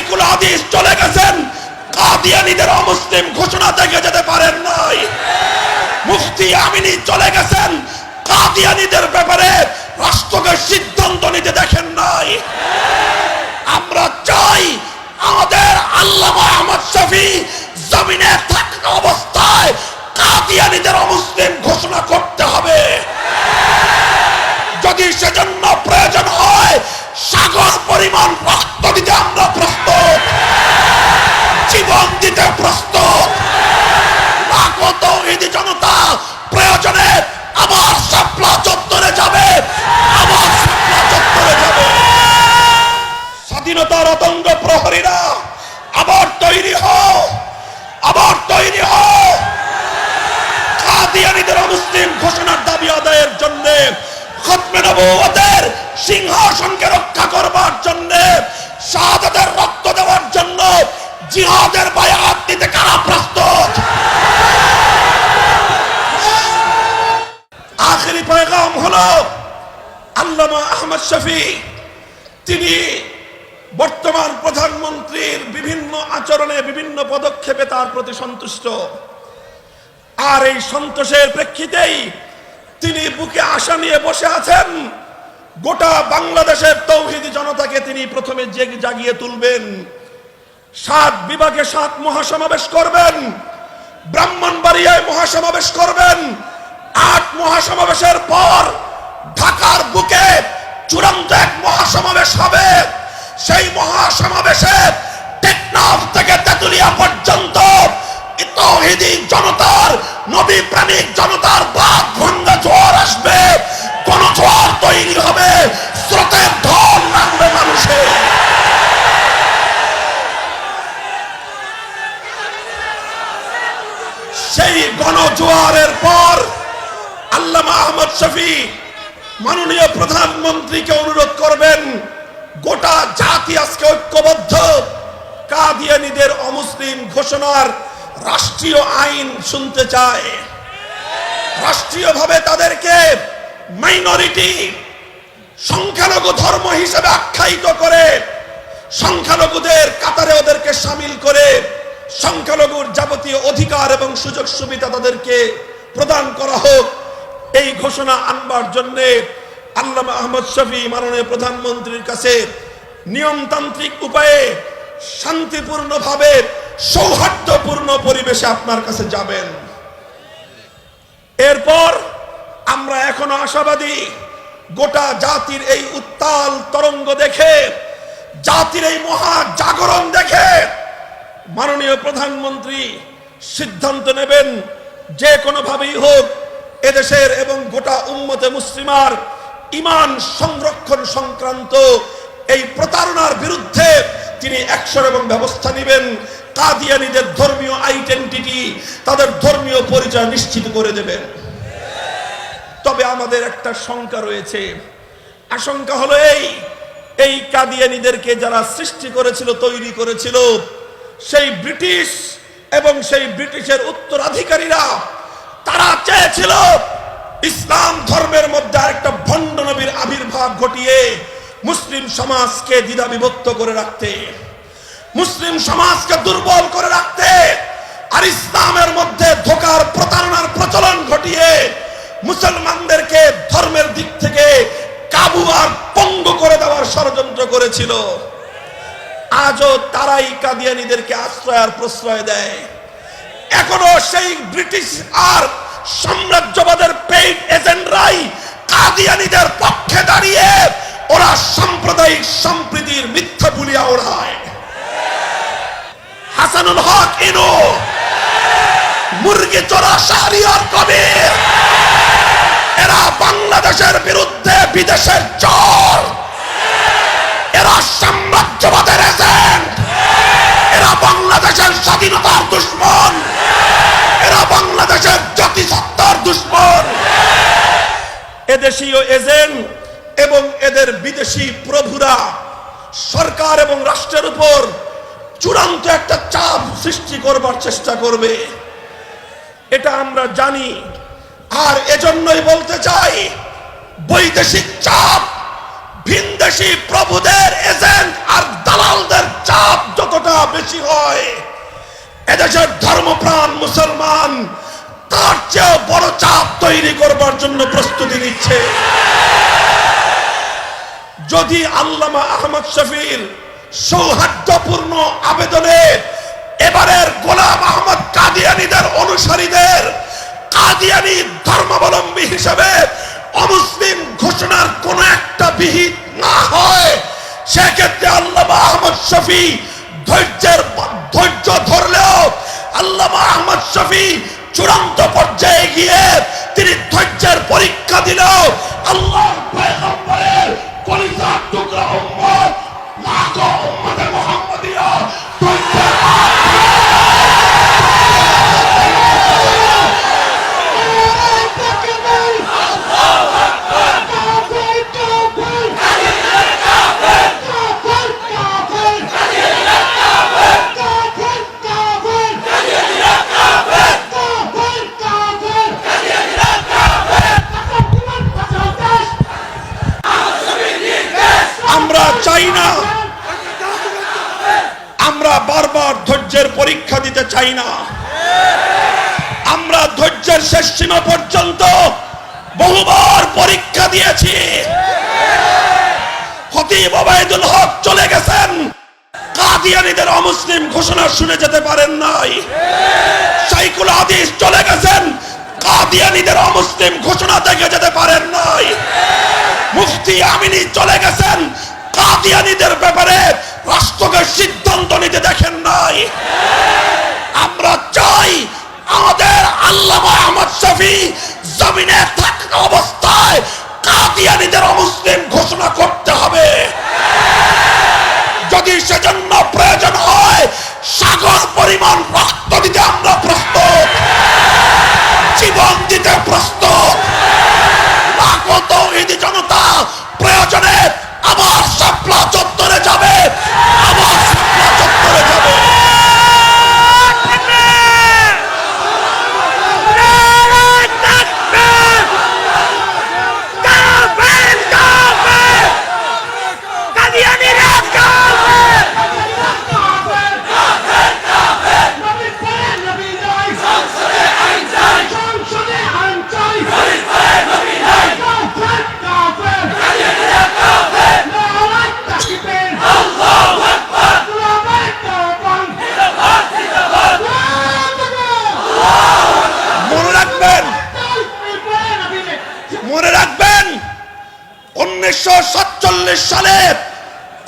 সাইকুল হাদিস চলে গেছেন, কাদিয়ানীদের অমুসলিম ঘোষণা থেকে যেতে পারেন নাই। মুফতি আমিনী চলে গেছেন, কাদিয়ানীদের ব্যাপারে রাষ্ট্রকে সিদ্ধান্ত নিতে দেখেন নাই। আমরা চাই আমাদের আল্লামা আহমদ শফী জমিনে থাকা অবস্থায় কাদিয়ানীদের অমুসলিম ঘোষণা করতে হবে। যদি সেজন্য প্রয়োজন হয় সাগর পরিমাণ রক্ত দিতে আমরা প্রস্তুত, জীবন দিতে প্রস্তুত। লাখো তাওহীদি জনতা প্রয়োজনে আবার শাপলা চত্বরে যাবে, আবার শাপলা চত্বরে যাবে। স্বাধীনতার আতঙ্ক প্রহরীরা আবার তৈরি হও, আবার তৈরি হও। কাদিয়ানীদের অমুসলিম ঘোষণার দাবি আদায়ের জন্য, খতমে নবুয়তের সিংহাসনকে রক্ষা করবার জন্য, শাহাদাতের রক্ত দেওয়ার জন্য জিহাদের বায়াত দিতে কারা প্রস্তুত? আখেরি পয়গাম হলো আল্লামা আহমদ শফী, তিনি বর্তমান প্রধানমন্ত্রীর বিভিন্ন আচরণে, বিভিন্ন পদক্ষেপে তার প্রতি সন্তুষ্ট। আর এই সন্তোষের প্রেক্ষিতেই তিনি বুকে আশা নিয়ে বসে আছেন। গোটা বাংলাদেশের তাওহীদি জনতাকে তিনি প্রথমে জাগিয়ে তুলবেন। 7 বিভাগে 7 মহাসমাবেশ করবেন, ব্রাহ্মণবাড়িয়ায় মহাসমাবেশ করবেন। 8 মহাসমাবেশের পর ঢাকার বুকে চূড়ান্ত এক মহাসমাবেশ হবে। সেই মহাসমাবেশে টেকনাফ থেকে তেতুলিয়া পর্যন্ত তাওহীদি জনতার, নবী প্রেমিক জনতার বাদ ভাঙ্গা জোয়ার আসবে। কোন জোয়ার তৈরি হবে, স্রোতের ঢল নামবে মানুষের। সেই গণজোয়ারের পর আল্লামা আহমদ শফী মাননীয় প্রধানমন্ত্রীকে অনুরোধ করবেন, গোটা জাতি আজকে ঐক্যবদ্ধ, কাদিয়ানীদের অমুসলিম ঘোষণার রাষ্ট্রীয় আইন শুনতে চায়। রাষ্ট্রীয়ভাবে তাদেরকে মাইনরিটি, সংখ্যালঘু ধর্ম হিসেবে আখ্যায়িত করে, সংখ্যালঘুদের কাতারে ওদেরকে শামিল করে সংখ্যালঘুর যাবতীয় অধিকার এবং সুযোগ সুবিধা তাদেরকে প্রদান করা হোক। এই ঘোষণা আনবার জন্য আল্লামা আহমদ শফী মাননীয় প্রধানমন্ত্রীর কাছে নিয়মতান্ত্রিক উপায়ে, শান্তিপূর্ণভাবে, সৌহার্দ্যপূর্ণ পরিবেশে আপনার কাছে যাবেন। এরপর আমরা এখনো আশাবাদী, গোটা জাতির এই উত্তাল তরঙ্গ দেখে, জাতির এই মহা জাগরণ দেখে মাননীয় প্রধানমন্ত্রী সিদ্ধান্ত নেবেন, যে কোনো ভাবেই হোক এদেশের এবং গোটা উম্মতে মুসলিমার ঈমান সংরক্ষণ সংক্রান্ত এই প্রতারণার বিরুদ্ধে তিনি অ্যাকশন এবং ব্যবস্থা নেবেন। কাদিয়ানীদের ধর্মীয় আইডেন্টিটি, তাদের ধর্মীয় পরিচয় নিশ্চিত করে দেবেন। তবে আমাদের একটা শঙ্কা রয়েছে। আশঙ্কা হলো এই কাদিয়ানীদেরকে যারা সৃষ্টি করেছিল, তৈরি করেছিল, সেই ব্রিটিশ এবং সেই ব্রিটিশের উত্তরাধিকারীরা, তারা চেয়েছিল ইসলাম ধর্মের মধ্যে আরেকটা ভণ্ড নবীর আবির্ভাব ঘটিয়ে মুসলিম সমাজকে দ্বিধা বিভক্ত করে রাখতে, মুসলিম সমাজকে দুর্বল করে রাখতে, আর ইসলামের মধ্যে ধোঁকার প্রতারণার প্রচলন ঘটিয়ে মুসলমানদেরকে ধর্মের দিক থেকে কাবু আর পঙ্গু করে দেওয়ার ষড়যন্ত্র করেছিল। আজও তারাই কাদিয়ানীদেরকে আশ্রয় আর প্রশ্রয় দেয়। এখনো সেই ব্রিটিশ আর সাম্রাজ্যবাদের পেইড এজেন্টরাই কাদিয়ানীদের পক্ষে দাঁড়িয়ে ওরা সাম্প্রদায়িক সম্প্রীতির মিথ্যা বুলিয়া ওড়ায়। হাসানুল হক ইনু, মুরগি চোরা শাহরিয়ার কবির, এরা বাংলাদেশের বিরুদ্ধে বিদেশের চর, এরা সাম্রাজ্যবাদের এজেন্ট, এরা বাংলাদেশের স্বাধীনতার দুশ্মন, এরা বাংলাদেশের জাতিসত্তার দুশ্মন। এদেশীয় এজেন্ট এবং এদের বিদেশি প্রভুরা সরকার এবং রাষ্ট্রের উপর চূড়ান্ত একটা চাপ সৃষ্টি করবার চেষ্টা করবে, এটা আমরা জানি। আর এজন্যই বলতে চাই, বৈদেশিক চাপ, ভিনদেশি প্রভুদের এজেন্ট আর দালালদের চাপ এদেশের ধর্মপ্রাণ মুসলমান তার চেয়েও বড় চাপ তৈরি করবার জন্য প্রস্তুতি নিচ্ছে। যদি আল্লামা আহমদ শফির সৌহার্দ্যপূর্ণ আবেদনে এবারের গোলাম আহমদ কাদিয়ানীদের অনুসারীদের কাদিয়ানী ধর্মাবলম্বী হিসেবে অমুসলিম ঘোষণার কোন একটা বিহিত না হয়, সেক্ষেত্রে আল্লামা আহমদ শফি ধৈর্য ধরলেও আল্লামা আহমদ শফি চূড়ান্ত পর্যায়ে গিয়ে তিনি ধৈর্যের পরীক্ষা দিলেও আল্লাহর পয়গম্বরের কলিজার টুকরা উম্মত লাখো উম্মতে মুহাম্মাদিয়া চাই না। আমরা বারবার ধৈর্যের পরীক্ষা দিতে চাই না। আমরা ধৈর্যের শেষ সীমা পর্যন্ত বহুবার পরীক্ষা দিয়েছি। খতিব ওবায়দুল হক চলে গেছেন, কাদিয়ানীদের অমুসলিম ঘোষণা শুনে যেতে পারেন নাই। শাইখুল হাদিস চলে গেছেন, কাদিয়ানীদের অমুসলিম ঘোষণা দেখে যেতে পারেন নাই। মুফতি আমিনী চলে গেছেন, কাদিয়ানীদের ব্যাপারে রাষ্ট্রকে সিদ্ধান্ত নিতে দেখেন নাই। আমরা চাই আমাদের আল্লামা আহমদ শফি জমিনে থাকা অবস্থায় কাদিয়ানীদের অমুসলিম ঘোষণা করতে হবে। যদি সেজন্য প্রয়োজন হয় সাগর পরিমাণ রক্ত দিতে আমরা প্রস্তুত, জীবন দিতে প্রস্তুত। লাখো তৌহিদি জনতা প্রয়োজনে আবার শাপলা চত্বরে যাবে, আবার শাপলা চত্বরে যাবে। মনে রাখবেন 1947 সালে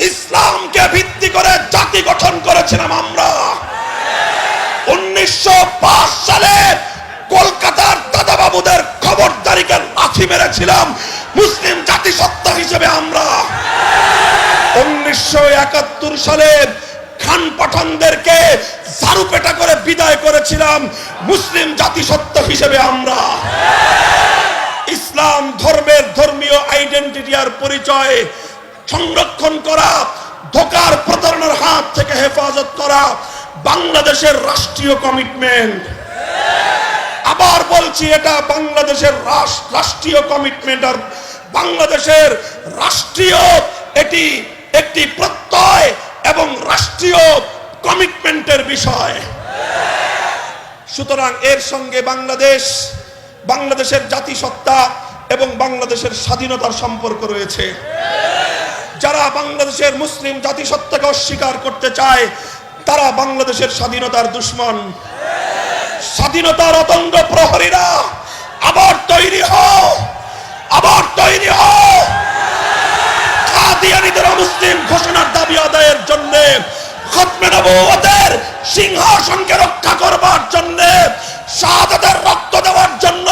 ইসলামকে ভিত্তি করে জাতি গঠন করেছিলাম আমরা। 1905 সালে কলকাতার দাদাবাবুদের খবরদারিকে লাথি মেরেছিলাম মুসলিম জাতিসত্তা হিসেবে আমরা। 1971 সালে খান পাঠানদেরকে ঝাড়ুপেটা করে বিদায় করেছিলাম মুসলিম জাতিসত্তা হিসেবে আমরা। ইসলাম ধর্মের ধর্মীয় আইডেন্টিটি আর পরিচয় সংরক্ষণ করা, ধোকার প্রতারণার হাত থেকে হেফাজত করা বাংলাদেশের রাষ্ট্রীয় কমিটমেন্ট। আবার বলছি, এটা বাংলাদেশের রাষ্ট্রীয় কমিটমেন্ট আর বাংলাদেশের রাষ্ট্রীয় এটি একটি প্রত্যয় এবং রাষ্ট্রীয় কমিটমেন্টের বিষয়। সুতরাং এর সঙ্গে বাংলাদেশের জাতিসত্তা এবং বাংলাদেশের স্বাধীনতার সম্পর্ক রয়েছে। যারা বাংলাদেশের মুসলিম জাতিসত্তাকে অস্বীকার করতে চায় তারা বাংলাদেশের স্বাধীনতার দুশ্মন। স্বাধীনতার অতন্দ্র প্রহরীরা আবার তৈরি হও, আবার তৈরি হও। কাদিয়ানীদের মুসলিম ঘোষণার দাবি আদায়ের জন্য, খতমে নবুয়তের সিংহাসনকে রক্ষা করবার জন্য, শাহাদাতের রক্ত দেওয়ার জন্য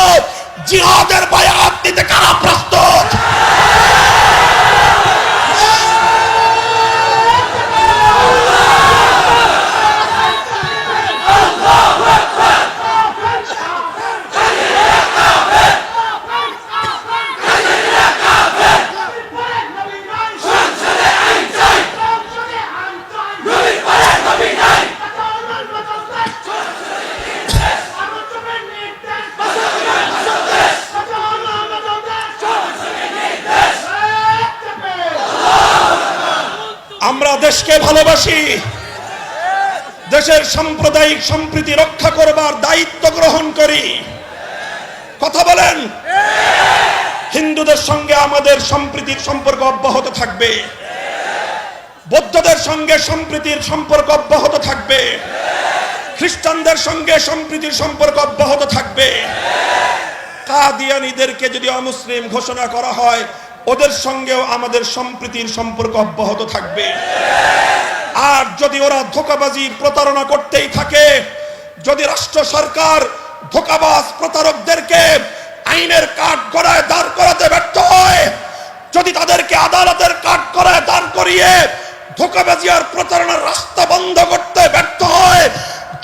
জিহাদের বায়াত দিতে কারা প্রস্তুত? আমরা দেশকে ভালোবাসি, দেশের সাম্প্রদায়িক সম্প্রীতি রক্ষা করবার দায়িত্ব গ্রহণ করি। কথা বলেন। হিন্দুদের সঙ্গে আমাদের সম্প্রীতির সম্পর্ক অব্যাহত থাকবে, বৌদ্ধদের সঙ্গে সম্প্রীতির সম্পর্ক অব্যাহত থাকবে, খ্রিস্টানদের সঙ্গে সম্প্রীতির সম্পর্ক অব্যাহত থাকবে। কাদিয়ানীদেরকে যদি অমুসলিম ঘোষণা করা হয়, ওদের সঙ্গেও আমাদের সম্প্রীতির সম্পর্ক অব্যাহত থাকবে। আর যদি ওরা ধোঁকাবাজি প্রতারণা করতেই থাকে, যদি রাষ্ট্র সরকার ধোঁকাবাজ প্রতারকদেরকে আইনের কাঠগড়ায় দাঁড় করাতে ব্যর্থ হয়, যদি তাদেরকে আদালতের কাঠগড়ায় দাঁড় করিয়ে ধোঁকাবাজি আর প্রতারণার রাস্তা বন্ধ করতে ব্যর্থ হয়,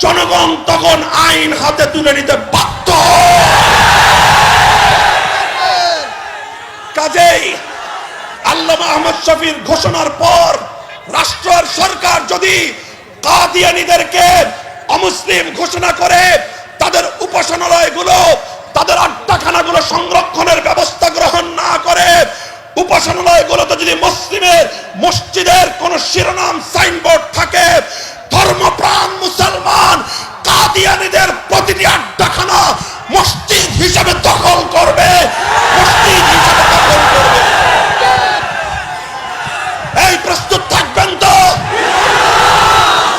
জনগণ তখন আইন হাতে তুলে নিতে বাধ্য হয়। কাজেই আল্লামা আহমদ শফীর ঘোষণার পর রাষ্ট্র আর সরকার যদি কাদিয়ানীদেরকে অমুসলিম ঘোষণা করে, তাদের উপাসনালয়গুলো, তাদের আড্ডাখানাগুলো সংরক্ষণের ব্যবস্থা গ্রহণ না করে, উপাসনালয়গুলোতে যদি মুসলিমের মসজিদের কোন শিরোনাম সাইনবোর্ড থাকে, ধর্মপ্রাণ মুসলমান কাদিয়ানীদের প্রতিটি আড্ডাখানা মসজিদ হিসেবে দখল করবে, মসজিদ হিসেবে দখল করবে। এই প্রস্তুত থাকবেন তো?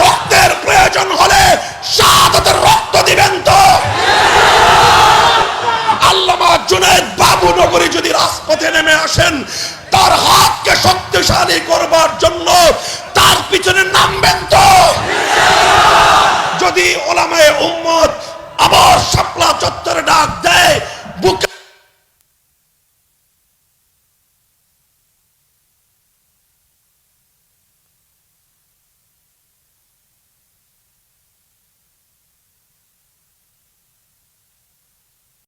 রক্তের প্রয়োজন হলে শাহাদাতের রক্ত দিবেন তো? আল্লামা জুনায়েদ বাবুনগরী যদি রাজপথে নেমে আসেন, তার হাতকে শক্তিশালী করবার জন্য তার পিছনে নামবেন তো? যদি ওলামায়ে উম্মত আবার শাপলা চত্বরে ডাক দেয়, বুকে